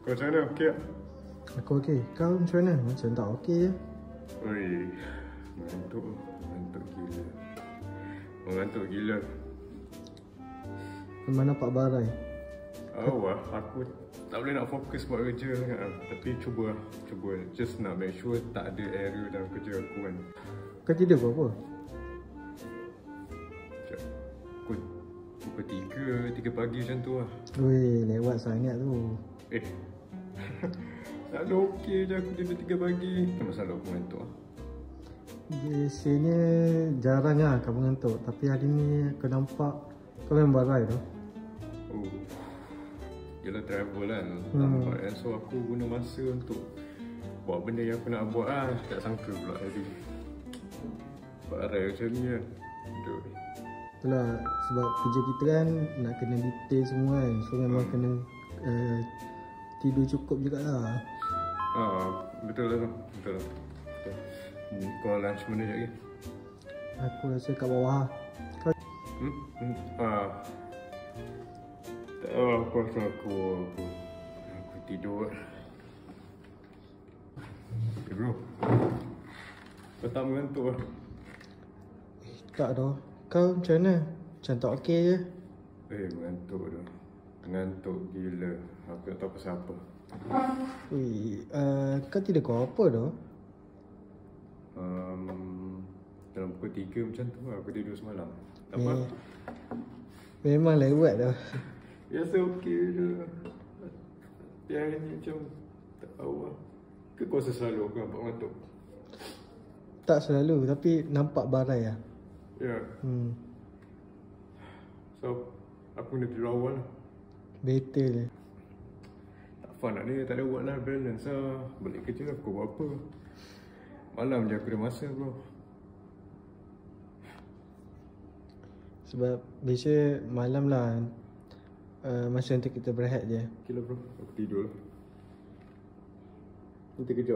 Kau macam mana? Okey tak? Aku okey. Kau macam mana? Macam tak okey je. Oi, mengantuk. Mengantuk gila. Mengantuk gila. Memang nampak barai. Wah, aku tak boleh nak fokus buat kerja sangat lah. Tapi cuba just nak make sure tak ada error dalam kerja aku kan. Kau tidur pukul apa? Sekejap. Pukul 3 pagi macam tu lah. Weh, lewat sangat tu. Selalu okey je aku tidur 3 pagi. Kenapa selalu aku mengantuk lah? Biasanya jarang lah kau mengantuk. Tapi hari ni aku nampak kau memang barai tu. Oh, yelah travel kan, nampak kan. So aku guna masa untuk buat benda yang aku nak buat lah. Tak sangka pula tadi barai macam ni kan. Aduh. Itulah sebab kerja kita kan nak kena detail semua kan. So memang kena tidur cukup jugalah. Betul lah tu. Betul lah. Betul. Kau lunch mana sekejap lagi? Aku rasa kat bawah. Kau Tak tahu aku rasa aku tidur. Bro, kau tak mengantuk lah? tak dah. Kau macam mana? Macam tak okey je. Mengantuk dah. Mengantuk gila. Aku tak tahu pasal apa. Weh, kau tidur kau apa dah? Dalam pukul 3 macam tu lah aku tidur semalam. Tak apa. Memang lewat dah. Biasa okey je. Tapi hari ni macam tak tahu lah. Ke kau rasa selalu aku nampak mengantuk? Tak selalu tapi nampak barai lah. Ya. So, aku nak tidur awal lah. Better je. Tak fun nak ni, tak ada work life balance lah. Balik kerja aku buat apa? Malam je aku ada masa bro. Sebab biasa malam lah masa untuk kita berehat je. Okay lah bro, aku tidur lah. Nanti kejap.